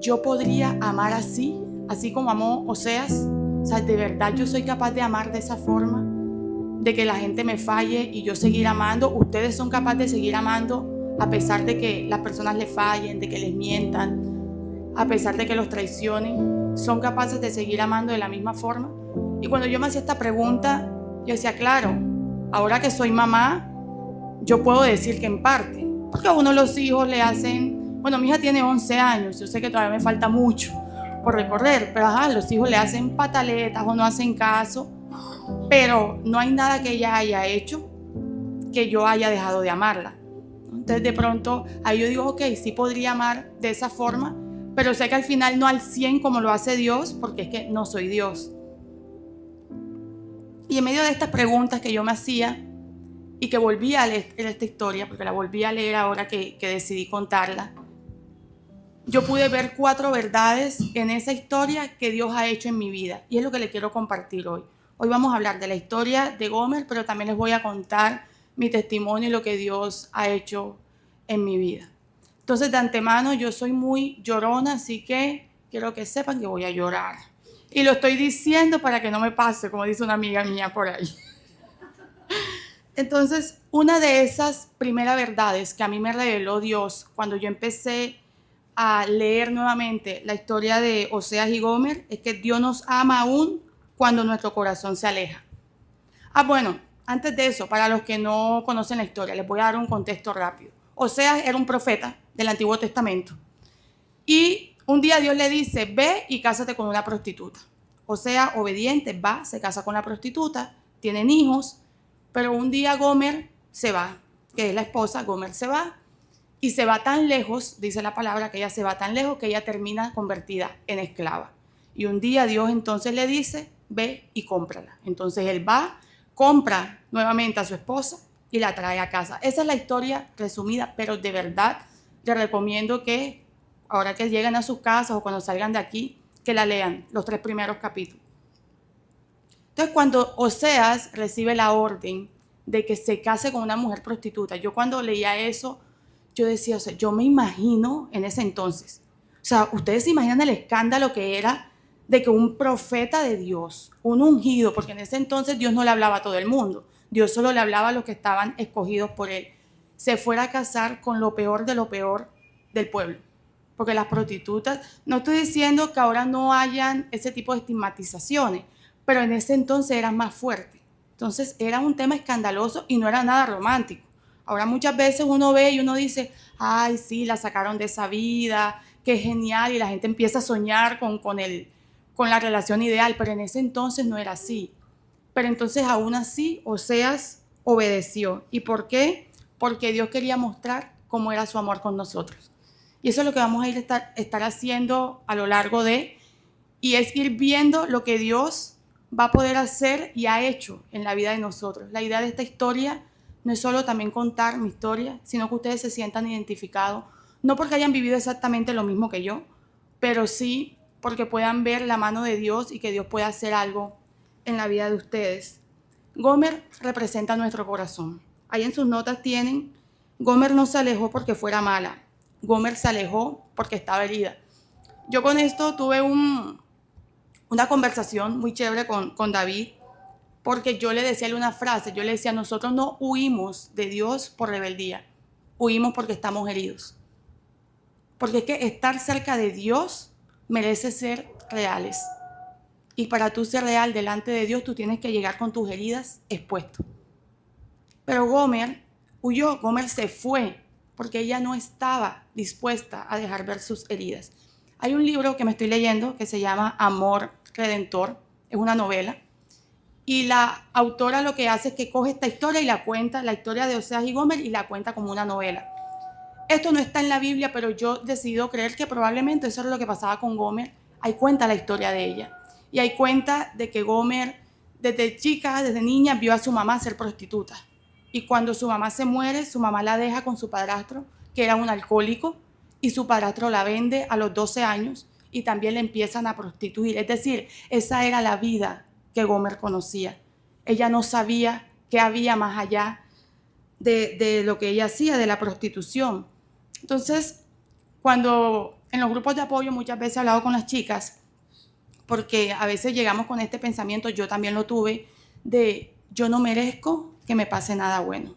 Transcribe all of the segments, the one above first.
yo podría amar así como amó Oseas. O sea, de verdad yo soy capaz de amar de esa forma, de que la gente me falle y yo seguir amando. Ustedes son capaces de seguir amando a pesar de que las personas les fallen, de que les mientan, a pesar de que los traicionen. ¿Son capaces de seguir amando de la misma forma? Y cuando yo me hacía esta pregunta, yo decía, claro, ahora que soy mamá, yo puedo decir que en parte, porque a uno los hijos le hacen, bueno, mi hija tiene 11 años, yo sé que todavía me falta mucho por recorrer, pero los hijos le hacen pataletas o no hacen caso, pero no hay nada que ella haya hecho que yo haya dejado de amarla. Entonces de pronto ahí yo digo, ok, sí podría amar de esa forma, pero sé que al final no al 100 como lo hace Dios, porque es que no soy Dios. Y en medio de estas preguntas que yo me hacía y que volví a leer esta historia, porque la volví a leer ahora que decidí contarla, yo pude ver 4 verdades en esa historia que Dios ha hecho en mi vida. Y es lo que les quiero compartir hoy. Hoy vamos a hablar de la historia de Gomer, pero también les voy a contar mi testimonio y lo que Dios ha hecho en mi vida. Entonces, de antemano, yo soy muy llorona, así que quiero que sepan que voy a llorar. Y lo estoy diciendo para que no me pase, como dice una amiga mía por ahí. Entonces, una de esas primeras verdades que a mí me reveló Dios cuando yo empecé a leer nuevamente la historia de Oseas y Gomer es que Dios nos ama aún cuando nuestro corazón se aleja. Bueno, antes de eso, para los que no conocen la historia, les voy a dar un contexto rápido. Oseas era un profeta del Antiguo Testamento y un día Dios le dice, ve y cásate con una prostituta. Oseas, obediente, va, se casa con la prostituta, tienen hijos, pero un día Gomer se va, que es la esposa, Gomer se va, y se va tan lejos, dice la palabra, que ella se va tan lejos que ella termina convertida en esclava. Y un día Dios entonces le dice, ve y cómprala. Entonces él va, compra nuevamente a su esposa y la trae a casa. Esa es la historia resumida, pero de verdad les recomiendo que ahora que lleguen a sus casas o cuando salgan de aquí, que la lean, los 3 primeros capítulos. Entonces, cuando Oseas recibe la orden de que se case con una mujer prostituta, yo cuando leía eso, yo decía, o sea, yo me imagino en ese entonces, o sea, ustedes se imaginan el escándalo que era de que un profeta de Dios, un ungido, porque en ese entonces Dios no le hablaba a todo el mundo, Dios solo le hablaba a los que estaban escogidos por él, se fuera a casar con lo peor de lo peor del pueblo. Porque las prostitutas, no estoy diciendo que ahora no hayan ese tipo de estigmatizaciones, pero en ese entonces era más fuerte. Entonces era un tema escandaloso y no era nada romántico. Ahora muchas veces uno ve y uno dice, ay, sí, la sacaron de esa vida, qué genial, y la gente empieza a soñar con la relación ideal, pero en ese entonces no era así. Pero entonces aún así Oseas obedeció. ¿Y por qué? Porque Dios quería mostrar cómo era su amor con nosotros. Y eso es lo que vamos a estar haciendo a lo largo y es ir viendo lo que Dios va a poder hacer y ha hecho en la vida de nosotros. La idea de esta historia no es solo también contar mi historia, sino que ustedes se sientan identificados, no porque hayan vivido exactamente lo mismo que yo, pero sí porque puedan ver la mano de Dios y que Dios pueda hacer algo en la vida de ustedes. Gomer representa nuestro corazón. Ahí en sus notas tienen, Gomer no se alejó porque fuera mala, Gomer se alejó porque estaba herida. Yo con esto tuve una conversación muy chévere con David, porque yo le decía una frase, yo le decía, nosotros no huimos de Dios por rebeldía, huimos porque estamos heridos. Porque es que estar cerca de Dios merece ser reales. Y para tú ser real delante de Dios, tú tienes que llegar con tus heridas expuesto. Pero Gomer huyó, Gomer se fue, porque ella no estaba dispuesta a dejar ver sus heridas. Hay un libro que me estoy leyendo que se llama Amor Redentor, es una novela, y la autora lo que hace es que coge esta historia y la cuenta, la historia de Oseas y Gomer, y la cuenta como una novela. Esto no está en la Biblia, pero yo decido creer que probablemente eso era lo que pasaba con Gomer. Ahí cuenta la historia de ella. Y ahí cuenta de que Gomer, desde chica, desde niña, vio a su mamá ser prostituta. Y cuando su mamá se muere, su mamá la deja con su padrastro, que era un alcohólico, y su padrastro la vende a los 12 años y también le empiezan a prostituir. Es decir, esa era la vida que Gomer conocía. Ella no sabía qué había más allá de lo que ella hacía, de la prostitución. Entonces, cuando en los grupos de apoyo muchas veces he hablado con las chicas, porque a veces llegamos con este pensamiento, yo también lo tuve, de yo no merezco que me pase nada bueno.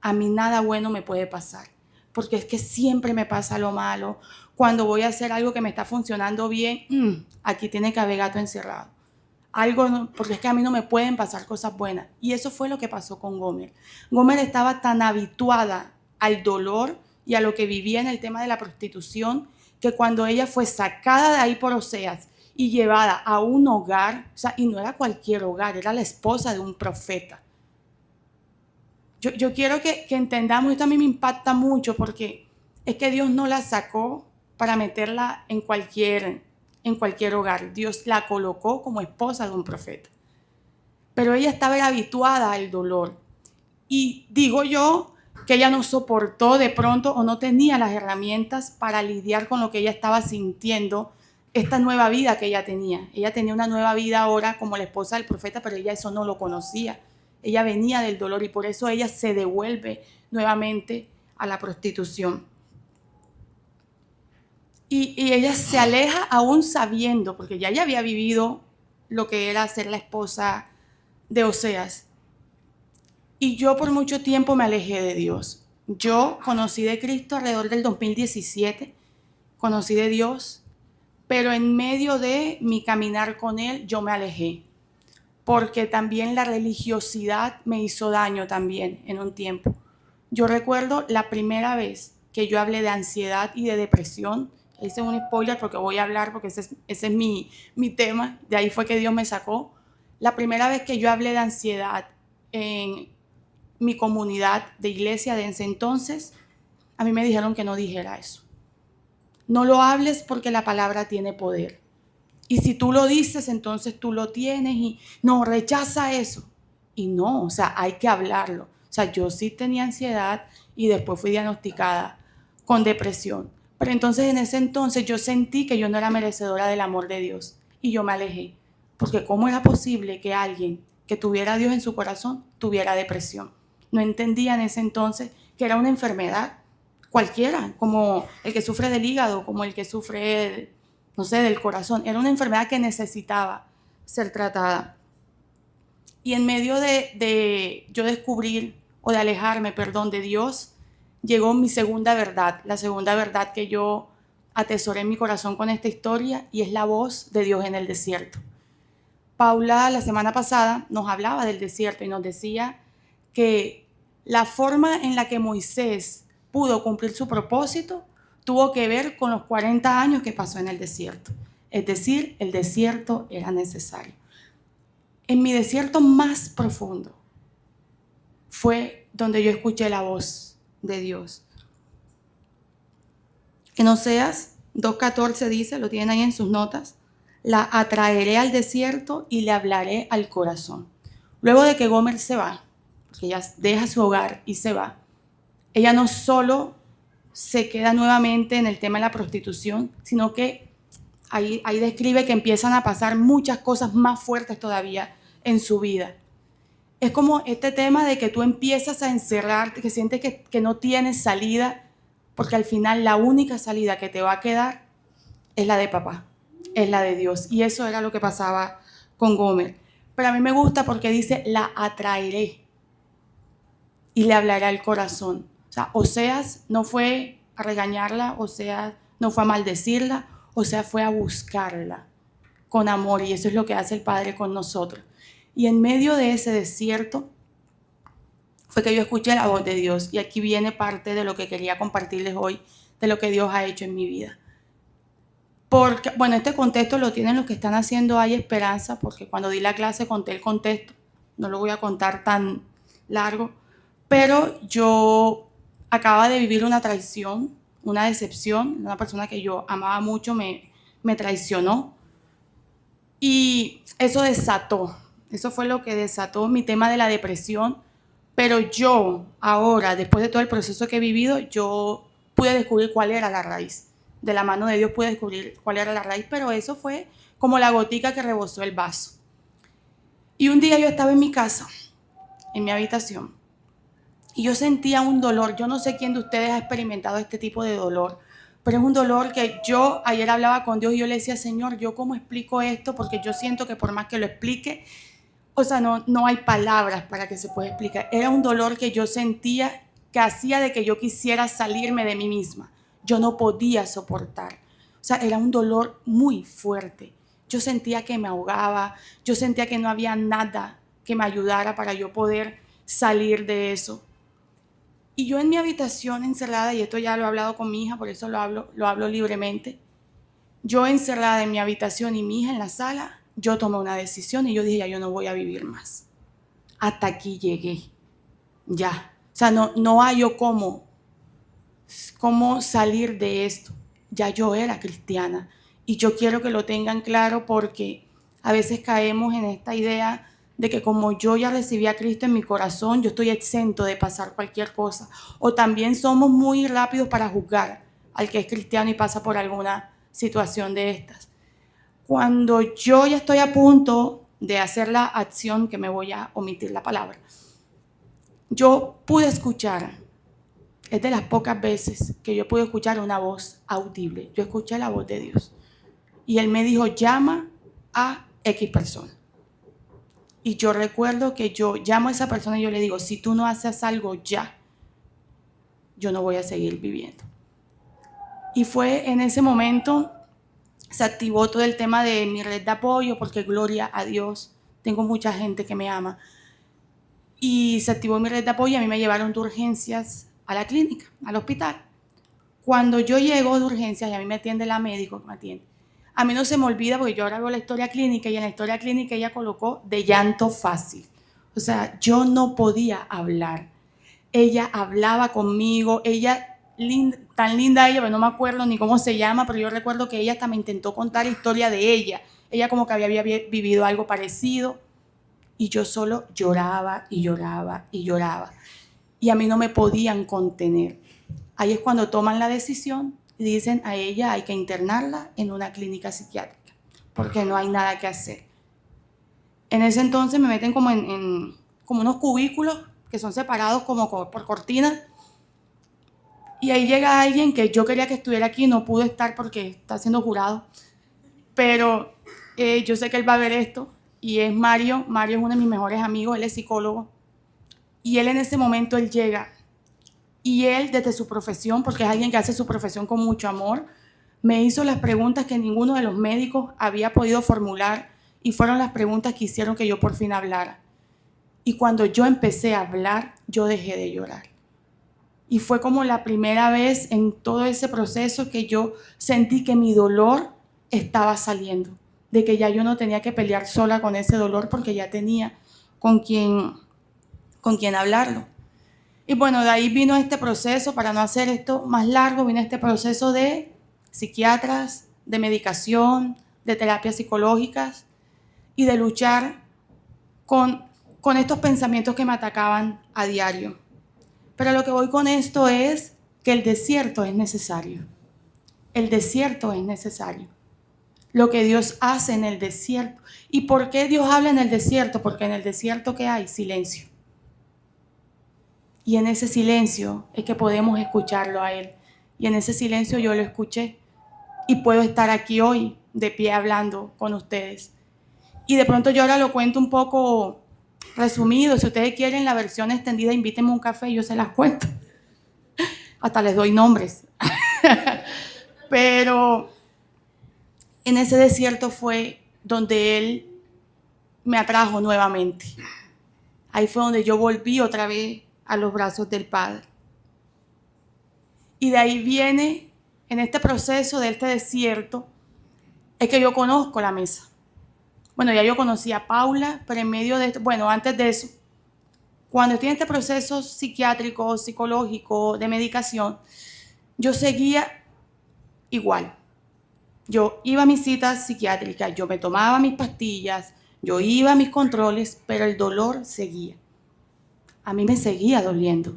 A mí nada bueno me puede pasar, porque es que siempre me pasa lo malo. Cuando voy a hacer algo que me está funcionando bien, aquí tiene que haber gato encerrado. Algo, porque es que a mí no me pueden pasar cosas buenas. Y eso fue lo que pasó con Gomer. Gomer estaba tan habituada al dolor y a lo que vivía en el tema de la prostitución, que cuando ella fue sacada de ahí por Oseas y llevada a un hogar, o sea, y no era cualquier hogar, era la esposa de un profeta. Yo quiero que entendamos, esto a mí me impacta mucho porque es que Dios no la sacó para meterla en cualquier hogar. Dios la colocó como esposa de un profeta. Pero ella estaba habituada al dolor. Y digo yo que ella no soportó de pronto o no tenía las herramientas para lidiar con lo que ella estaba sintiendo, esta nueva vida que ella tenía. Ella tenía una nueva vida ahora como la esposa del profeta, pero ella eso no lo conocía. Ella venía del dolor y por eso ella se devuelve nuevamente a la prostitución. Y ella se aleja aún sabiendo, porque ya ella había vivido lo que era ser la esposa de Oseas. Y yo por mucho tiempo me alejé de Dios. Yo conocí de Cristo alrededor del 2017, conocí de Dios, pero en medio de mi caminar con Él yo me alejé, porque también la religiosidad me hizo daño también en un tiempo. Yo recuerdo la primera vez que yo hablé de ansiedad y de depresión. Hice un spoiler porque voy a hablar, porque ese es mi tema. De ahí fue que Dios me sacó. La primera vez que yo hablé de ansiedad en mi comunidad de iglesia de ese entonces, a mí me dijeron que no dijera eso. No lo hables porque la palabra tiene poder. Y si tú lo dices, entonces tú lo tienes y no, rechaza eso. Y no, o sea, hay que hablarlo. O sea, yo sí tenía ansiedad y después fui diagnosticada con depresión. Pero entonces en ese entonces yo sentí que yo no era merecedora del amor de Dios y yo me alejé. Porque ¿cómo era posible que alguien que tuviera a Dios en su corazón tuviera depresión? No entendía en ese entonces que era una enfermedad cualquiera, como el que sufre del hígado, como el que sufre, no sé, del corazón. Era una enfermedad que necesitaba ser tratada. Y en medio de yo descubrir o de alejarme, perdón, de Dios, llegó mi segunda verdad, la segunda verdad que yo atesoré en mi corazón con esta historia y es la voz de Dios en el desierto. Paula la semana pasada nos hablaba del desierto y nos decía que la forma en la que Moisés pudo cumplir su propósito tuvo que ver con los 40 años que pasó en el desierto. Es decir, el desierto era necesario. En mi desierto más profundo fue donde yo escuché la voz de Dios. En Oseas 2:14 dice, lo tienen ahí en sus notas, la atraeré al desierto y le hablaré al corazón. Luego de que Gomer se va, porque ella deja su hogar y se va, ella no solo se queda nuevamente en el tema de la prostitución, sino que ahí describe que empiezan a pasar muchas cosas más fuertes todavía en su vida. Es como este tema de que tú empiezas a encerrarte, que sientes que no tienes salida, porque al final la única salida que te va a quedar es la de papá, es la de Dios. Y eso era lo que pasaba con Gomer. Pero a mí me gusta porque dice, la atraeré y le hablaré al corazón. O sea, Oseas no fue a regañarla, Oseas no fue a maldecirla, Oseas fue a buscarla con amor. Y eso es lo que hace el Padre con nosotros. Y en medio de ese desierto fue que yo escuché la voz de Dios. Y aquí viene parte de lo que quería compartirles hoy, de lo que Dios ha hecho en mi vida. Porque, bueno, este contexto lo tienen los que están haciendo Hay Esperanza, porque cuando di la clase conté el contexto, no lo voy a contar tan largo, pero yo acababa de vivir una traición, una decepción, una persona que yo amaba mucho me traicionó y eso fue lo que desató mi tema de la depresión, pero yo ahora, después de todo el proceso que he vivido, yo pude descubrir cuál era la raíz. De la mano de Dios pude descubrir cuál era la raíz, pero eso fue como la gotica que rebosó el vaso. Y un día yo estaba en mi casa, en mi habitación, y yo sentía un dolor. Yo no sé quién de ustedes ha experimentado este tipo de dolor, pero es un dolor que yo ayer hablaba con Dios y yo le decía, Señor, ¿yo cómo explico esto? Porque yo siento que por más que lo explique, o sea, no hay palabras para que se pueda explicar. Era un dolor que yo sentía que hacía de que yo quisiera salirme de mí misma. Yo no podía soportar. O sea, era un dolor muy fuerte. Yo sentía que me ahogaba, yo sentía que no había nada que me ayudara para yo poder salir de eso. Y yo en mi habitación encerrada, y esto ya lo he hablado con mi hija, por eso lo hablo libremente, yo encerrada en mi habitación y mi hija en la sala, yo tomé una decisión y yo dije, ya yo no voy a vivir más. Hasta aquí llegué, ya. O sea, no hay yo cómo salir de esto. Ya yo era cristiana y yo quiero que lo tengan claro porque a veces caemos en esta idea de que como yo ya recibí a Cristo en mi corazón, yo estoy exento de pasar cualquier cosa. O también somos muy rápidos para juzgar al que es cristiano y pasa por alguna situación de estas. Cuando yo ya estoy a punto de hacer la acción, que me voy a omitir la palabra, yo pude escuchar, es de las pocas veces que yo pude escuchar una voz audible. Yo escuché la voz de Dios. Y Él me dijo, llama a X persona. Y yo recuerdo que yo llamo a esa persona y yo le digo, si tú no haces algo ya, yo no voy a seguir viviendo. Y fue en ese momento, se activó todo el tema de mi red de apoyo, porque gloria a Dios, tengo mucha gente que me ama. Y se activó mi red de apoyo y a mí me llevaron de urgencias a la clínica, al hospital. Cuando yo llego de urgencias y a mí me atiende la médico que me atiende, a mí no se me olvida porque yo ahora veo la historia clínica y en la historia clínica ella colocó de llanto fácil. O sea, yo no podía hablar. Ella hablaba conmigo, ella, tan linda ella, pero no me acuerdo ni cómo se llama, pero yo recuerdo que ella hasta me intentó contar la historia de ella. Ella como que había vivido algo parecido y yo solo lloraba y lloraba y lloraba. Y a mí no me podían contener. Ahí es cuando toman la decisión y dicen a ella hay que internarla en una clínica psiquiátrica porque no hay nada que hacer. En ese entonces me meten como como unos cubículos que son separados como por cortinas y ahí llega alguien que yo quería que estuviera aquí, no pudo estar porque está siendo jurado, pero yo sé que él va a ver esto y es Mario. Mario es uno de mis mejores amigos, él es psicólogo y él en ese momento él llega. Y él, desde su profesión, porque es alguien que hace su profesión con mucho amor, me hizo las preguntas que ninguno de los médicos había podido formular y fueron las preguntas que hicieron que yo por fin hablara. Y cuando yo empecé a hablar, yo dejé de llorar. Y fue como la primera vez en todo ese proceso que yo sentí que mi dolor estaba saliendo, de que ya yo no tenía que pelear sola con ese dolor porque ya tenía con quien hablarlo. Y bueno, de ahí vino este proceso, para no hacer esto más largo, vino este proceso de psiquiatras, de medicación, de terapias psicológicas y de luchar con estos pensamientos que me atacaban a diario. Pero lo que voy con esto es que el desierto es necesario. El desierto es necesario. Lo que Dios hace en el desierto. ¿Y por qué Dios habla en el desierto? Porque en el desierto ¿qué hay? Silencio. Y en ese silencio es que podemos escucharlo a Él. Y en ese silencio yo lo escuché. Y puedo estar aquí hoy de pie hablando con ustedes. Y de pronto yo ahora lo cuento un poco resumido. Si ustedes quieren la versión extendida, invítenme un café y yo se las cuento. Hasta les doy nombres. Pero en ese desierto fue donde Él me atrajo nuevamente. Ahí fue donde yo volví otra vez a los brazos del Padre. Y de ahí viene, en este proceso de este desierto, es que yo conozco la mesa. Bueno, ya yo conocía a Paula, pero en medio de esto, bueno, antes de eso, cuando estoy en este proceso psiquiátrico, psicológico, de medicación, yo seguía igual. Yo iba a mis citas psiquiátricas, yo me tomaba mis pastillas, yo iba a mis controles, pero el dolor seguía. A mí me seguía doliendo.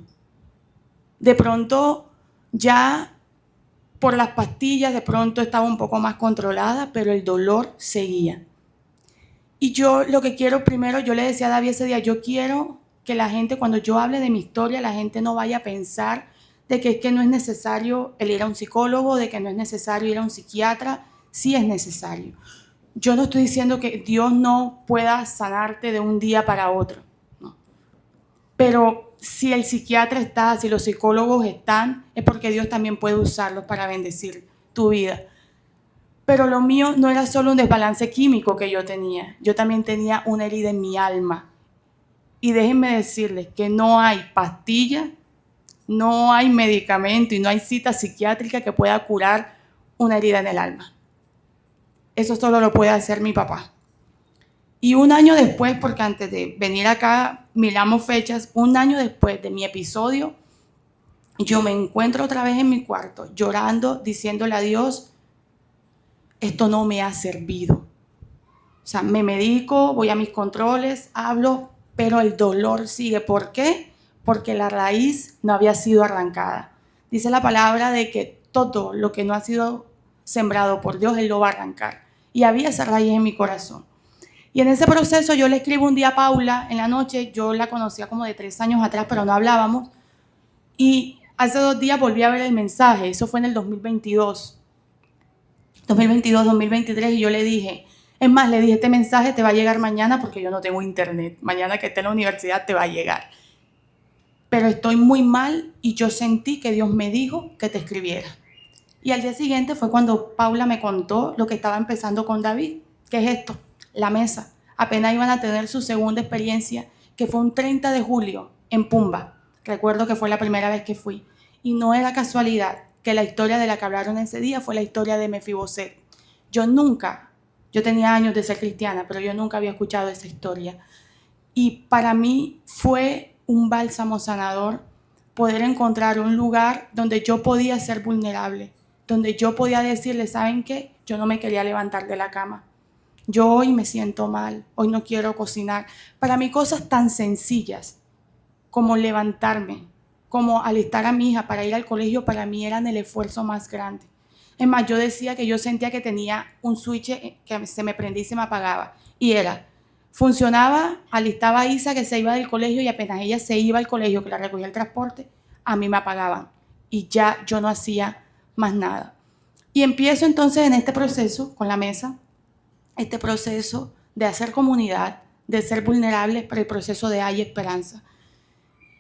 De pronto, ya por las pastillas, de pronto estaba un poco más controlada, pero el dolor seguía. Y yo lo que quiero primero, yo le decía a David ese día, yo quiero que la gente, cuando yo hable de mi historia, la gente no vaya a pensar de que es que no es necesario el ir a un psicólogo, de que no es necesario ir a un psiquiatra. Sí es necesario. Yo no estoy diciendo que Dios no pueda sanarte de un día para otro, ¿no? Pero si el psiquiatra está, si los psicólogos están, es porque Dios también puede usarlos para bendecir tu vida. Pero lo mío no era solo un desbalance químico que yo tenía, yo también tenía una herida en mi alma. Y déjenme decirles que no hay pastilla, no hay medicamento y no hay cita psiquiátrica que pueda curar una herida en el alma. Eso solo lo puede hacer mi papá. Y un año después, porque antes de venir acá miramos fechas, un año después de mi episodio, yo me encuentro otra vez en mi cuarto llorando, diciéndole a Dios, esto no me ha servido. O sea, me medico, voy a mis controles, hablo, pero el dolor sigue. ¿Por qué? Porque la raíz no había sido arrancada. Dice la palabra de que todo lo que no ha sido sembrado por Dios, Él lo va a arrancar. Y había esa raíz en mi corazón. Y en ese proceso yo le escribo un día a Paula en la noche, yo la conocía como de 3 años atrás, pero no hablábamos. Y hace 2 días volví a ver el mensaje, eso fue en el 2022, 2023, y yo le dije, es más, le dije, este mensaje te va a llegar mañana porque yo no tengo internet, mañana que esté en la universidad te va a llegar. Pero estoy muy mal y yo sentí que Dios me dijo que te escribiera. Y al día siguiente fue cuando Paula me contó lo que estaba empezando con David. ¿Qué es esto? La mesa. Apenas iban a tener su segunda experiencia, que fue un 30 de julio en Pumba. Recuerdo que fue la primera vez que fui. Y no era casualidad que la historia de la que hablaron ese día fue la historia de Mefiboset. Yo tenía años de ser cristiana, pero yo nunca había escuchado esa historia. Y para mí fue un bálsamo sanador poder encontrar un lugar donde yo podía ser vulnerable, donde yo podía decirle, ¿saben qué? Yo no me quería levantar de la cama. Yo hoy me siento mal, hoy no quiero cocinar. Para mí cosas tan sencillas como levantarme, como alistar a mi hija para ir al colegio, para mí eran el esfuerzo más grande. Es más, yo decía que yo sentía que tenía un switch que se me prendía y se me apagaba. Y funcionaba, alistaba a Isa que se iba del colegio y apenas ella se iba al colegio, que la recogía el transporte, a mí me apagaban. Y ya yo no hacía más nada. Y empiezo entonces en este proceso con la mesa, este proceso de hacer comunidad, de ser vulnerable, pero el proceso de hay esperanza.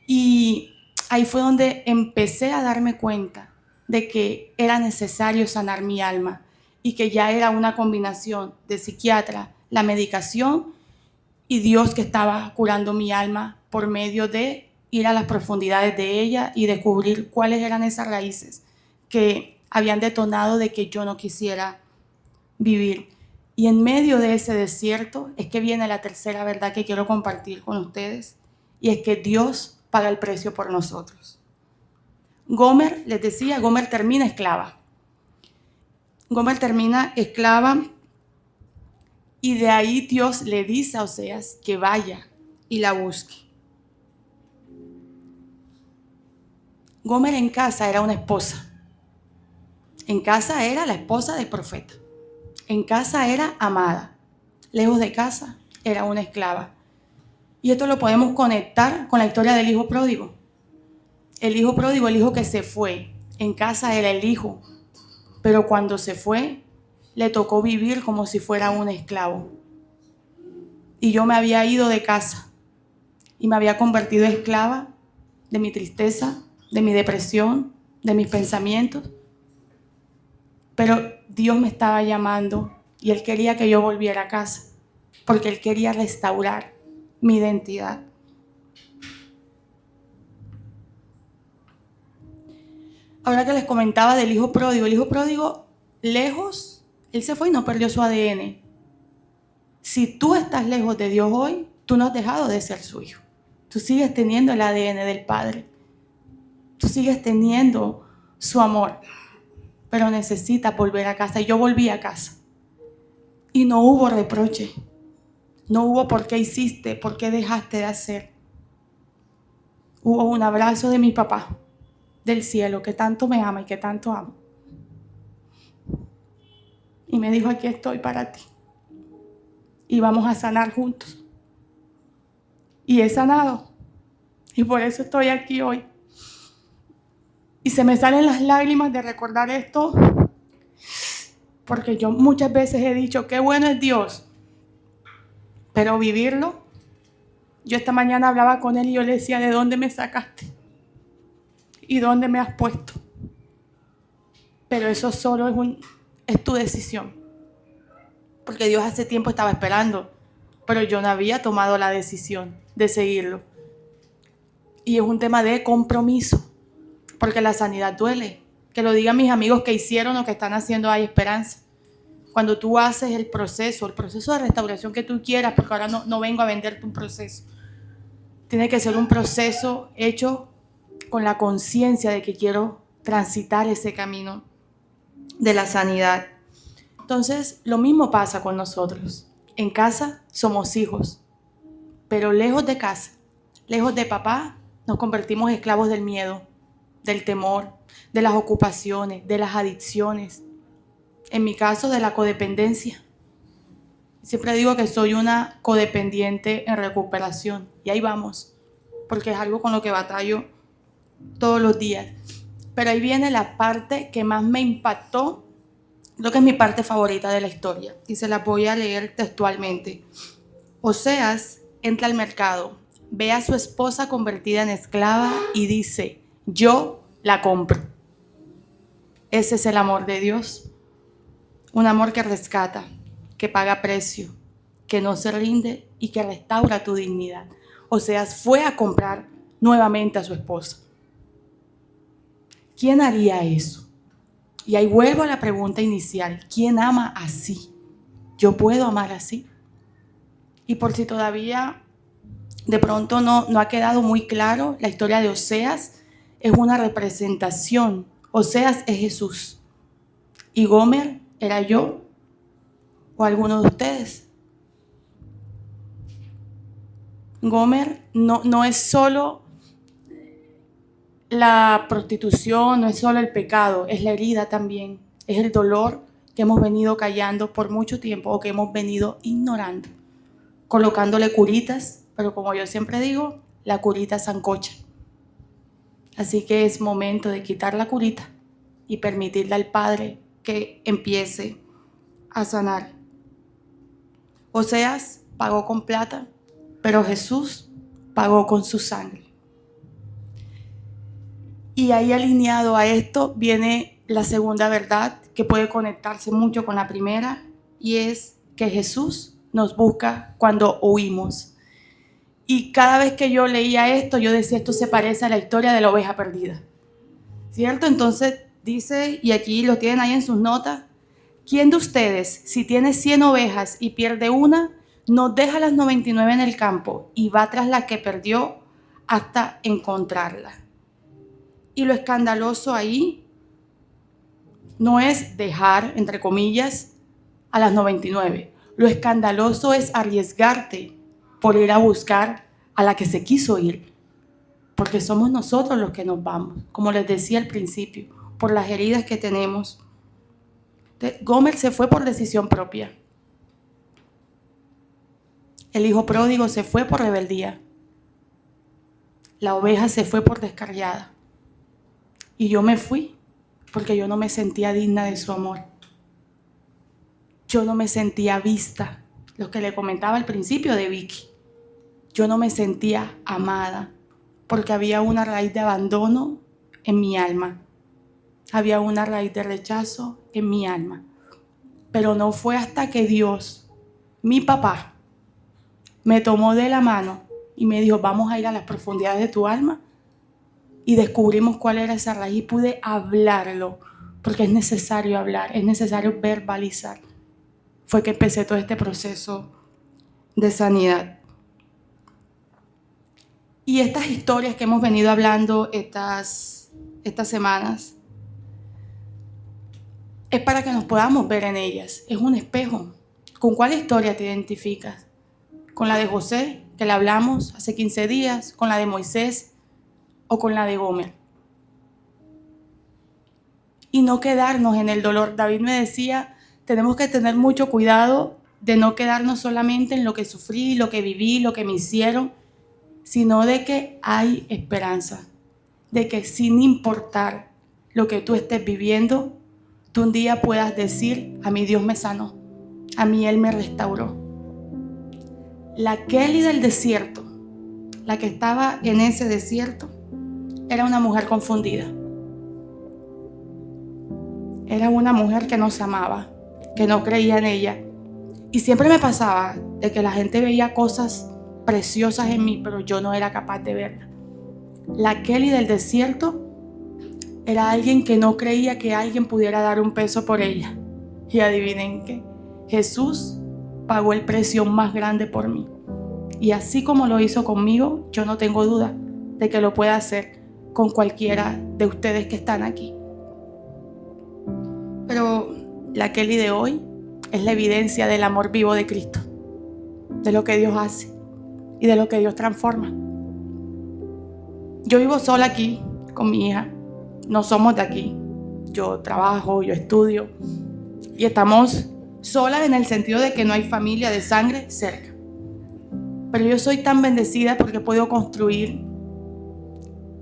Y ahí fue donde empecé a darme cuenta de que era necesario sanar mi alma y que ya era una combinación de psiquiatra, la medicación y Dios que estaba curando mi alma por medio de ir a las profundidades de ella y descubrir cuáles eran esas raíces que habían detonado de que yo no quisiera vivir. Y en medio de ese desierto es que viene la tercera verdad que quiero compartir con ustedes, y es que Dios paga el precio por nosotros. Gomer, les decía, Gomer termina esclava. Gomer termina esclava y de ahí Dios le dice a Oseas que vaya y la busque. Gomer en casa era una esposa. En casa era la esposa del profeta. En casa era amada. Lejos de casa era una esclava. Y esto lo podemos conectar con la historia del hijo pródigo. El hijo pródigo, el hijo que se fue. En casa era el hijo. Pero cuando se fue, le tocó vivir como si fuera un esclavo. Y yo me había ido de casa y me había convertido en esclava de mi tristeza, de mi depresión, de mis pensamientos. Pero Dios me estaba llamando y Él quería que yo volviera a casa, porque Él quería restaurar mi identidad. Ahora que les comentaba del hijo pródigo, lejos, él se fue y no perdió su ADN. Si tú estás lejos de Dios hoy, tú no has dejado de ser su hijo. Tú sigues teniendo el ADN del Padre. Tú sigues teniendo su amor, pero necesitas volver a casa. Y yo volví a casa. Y no hubo reproche. No hubo por qué hiciste, por qué dejaste de hacer. Hubo un abrazo de mi papá del cielo, que tanto me ama y que tanto amo. Y me dijo, aquí estoy para ti. Y vamos a sanar juntos. Y he sanado. Y por eso estoy aquí hoy. Y se me salen las lágrimas de recordar esto, porque yo muchas veces he dicho, qué bueno es Dios, pero vivirlo, yo esta mañana hablaba con él y yo le decía, ¿de dónde me sacaste? ¿Y dónde me has puesto? Pero eso solo es tu decisión, porque Dios hace tiempo estaba esperando, pero yo no había tomado la decisión de seguirlo. Y es un tema de compromiso, porque la sanidad duele. Que lo digan mis amigos que hicieron o que están haciendo, hay esperanza. Cuando tú haces el proceso de restauración que tú quieras, porque ahora no vengo a venderte un proceso. Tiene que ser un proceso hecho con la conciencia de que quiero transitar ese camino de la sanidad. Entonces, lo mismo pasa con nosotros. En casa somos hijos, pero lejos de casa, lejos de papá, nos convertimos en esclavos del miedo, del temor, de las ocupaciones, de las adicciones. En mi caso, de la codependencia. Siempre digo que soy una codependiente en recuperación. Y ahí vamos, porque es algo con lo que batallo todos los días. Pero ahí viene la parte que más me impactó, creo que es mi parte favorita de la historia. Y se la voy a leer textualmente. Oseas entra al mercado, ve a su esposa convertida en esclava y dice, yo la compro. Ese es el amor de Dios. Un amor que rescata, que paga precio, que no se rinde y que restaura tu dignidad. Oseas fue a comprar nuevamente a su esposa. ¿Quién haría eso? Y ahí vuelvo a la pregunta inicial. ¿Quién ama así? ¿Yo puedo amar así? Y por si todavía de pronto no ha quedado muy claro, la historia de Oseas es una representación. Oseas es Jesús. Y Gomer era yo o alguno de ustedes. Gomer no es solo la prostitución, no es solo el pecado, es la herida también, es el dolor que hemos venido callando por mucho tiempo o que hemos venido ignorando, colocándole curitas, pero como yo siempre digo, la curita sancocha. Así que es momento de quitar la curita y permitirle al Padre que empiece a sanar. Oseas pagó con plata, pero Jesús pagó con su sangre. Y ahí alineado a esto viene la segunda verdad que puede conectarse mucho con la primera, y es que Jesús nos busca cuando huimos. Y cada vez que yo leía esto, yo decía, esto se parece a la historia de la oveja perdida, ¿cierto? Entonces dice, y aquí lo tienen ahí en sus notas, ¿quién de ustedes, si tiene 100 ovejas y pierde una, no deja las 99 en el campo y va tras la que perdió hasta encontrarla? Y lo escandaloso ahí no es dejar, entre comillas, a las 99. Lo escandaloso es arriesgarte por ir a buscar a la que se quiso ir. Porque somos nosotros los que nos vamos, como les decía al principio, por las heridas que tenemos. Gomer se fue por decisión propia. El hijo pródigo se fue por rebeldía. La oveja se fue por descarriada. Y yo me fui porque yo no me sentía digna de su amor. Yo no me sentía vista, lo que le comentaba al principio de Vicky. Yo no me sentía amada porque había una raíz de abandono en mi alma. Había una raíz de rechazo en mi alma. Pero no fue hasta que Dios, mi papá, me tomó de la mano y me dijo, vamos a ir a las profundidades de tu alma. Y descubrimos cuál era esa raíz y pude hablarlo, porque es necesario hablar, es necesario verbalizar. Fue que empecé todo este proceso de sanidad. Y estas historias que hemos venido hablando estas semanas, es para que nos podamos ver en ellas. Es un espejo. ¿Con cuál historia te identificas? ¿Con la de José, que la hablamos hace 15 días? ¿Con la de Moisés? ¿O con la de Gomer? Y no quedarnos en el dolor. David me decía, tenemos que tener mucho cuidado de no quedarnos solamente en lo que sufrí, lo que viví, lo que me hicieron, sino de que hay esperanza, de que sin importar lo que tú estés viviendo, tú un día puedas decir: a mí Dios me sanó, a mí Él me restauró. La Kelly del desierto, la que estaba en ese desierto, era una mujer confundida. Era una mujer que no se amaba, que no creía en ella. Y siempre me pasaba de que la gente veía cosas preciosas en mí, pero yo no era capaz de verlas. La Kelly del desierto era alguien que no creía que alguien pudiera dar un peso por ella. Y adivinen qué, Jesús pagó el precio más grande por mí. Y así como lo hizo conmigo, yo no tengo duda de que lo pueda hacer con cualquiera de ustedes que están aquí. Pero la Kelly de hoy es la evidencia del amor vivo de Cristo, de lo que Dios hace y de lo que Dios transforma. Yo vivo sola aquí con mi hija. No somos de aquí. Yo trabajo, yo estudio y estamos solas en el sentido de que no hay familia de sangre cerca. Pero yo soy tan bendecida porque he podido construir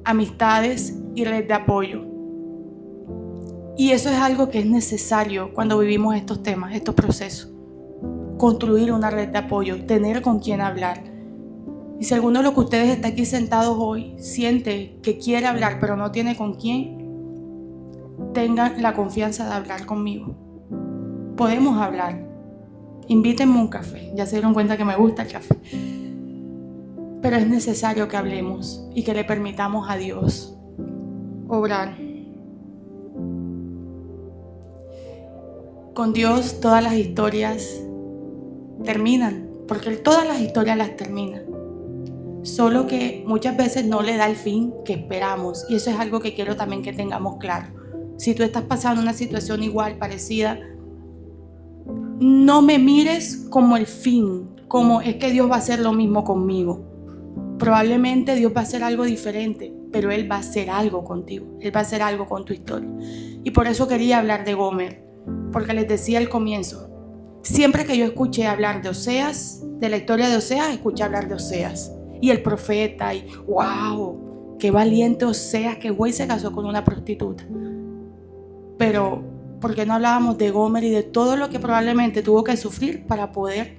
amistades y red de apoyo. Y eso es algo que es necesario cuando vivimos estos temas, estos procesos. Construir una red de apoyo, tener con quién hablar. Y si alguno de los que ustedes está aquí sentados hoy siente que quiere hablar pero no tiene con quién, tengan la confianza de hablar conmigo. Podemos hablar. Invítenme un café. Ya se dieron cuenta que me gusta el café. Pero es necesario que hablemos y que le permitamos a Dios obrar. Con Dios todas las historias terminan, porque Él todas las historias las termina. Solo que muchas veces no le da el fin que esperamos, y eso es algo que quiero también que tengamos claro. Si tú estás pasando una situación igual, parecida, no me mires como el fin, como es que Dios va a hacer lo mismo conmigo. Probablemente Dios va a hacer algo diferente, pero Él va a hacer algo contigo, Él va a hacer algo con tu historia. Y por eso quería hablar de Gomer, porque les decía al comienzo, siempre que yo escuché hablar de Oseas, de la historia de Oseas, escuché hablar de Oseas y el profeta, y wow, qué valiente Oseas, que güey se casó con una prostituta. Pero ¿por qué no hablábamos de Gomer y de todo lo que probablemente tuvo que sufrir para poder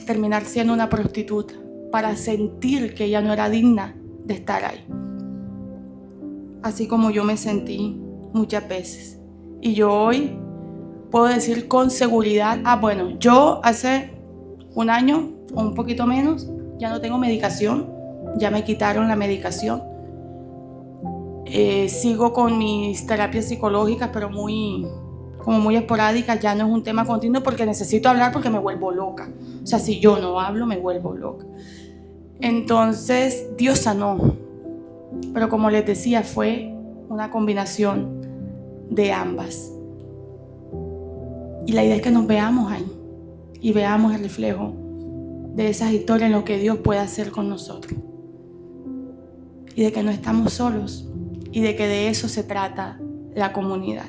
terminar siendo una prostituta, para sentir que ella no era digna de estar ahí? Así como yo me sentí muchas veces. Y yo hoy puedo decir con seguridad, yo hace un año o un poquito menos ya no tengo medicación, ya me quitaron la medicación. Sigo con mis terapias psicológicas, pero muy esporádicas, ya no es un tema continuo porque necesito hablar porque me vuelvo loca. O sea, si yo no hablo, me vuelvo loca. Entonces, Dios sanó. Pero como les decía, fue una combinación de ambas. Y la idea es que nos veamos ahí y veamos el reflejo de esas historias en lo que Dios puede hacer con nosotros. Y de que no estamos solos y de que de eso se trata la comunidad.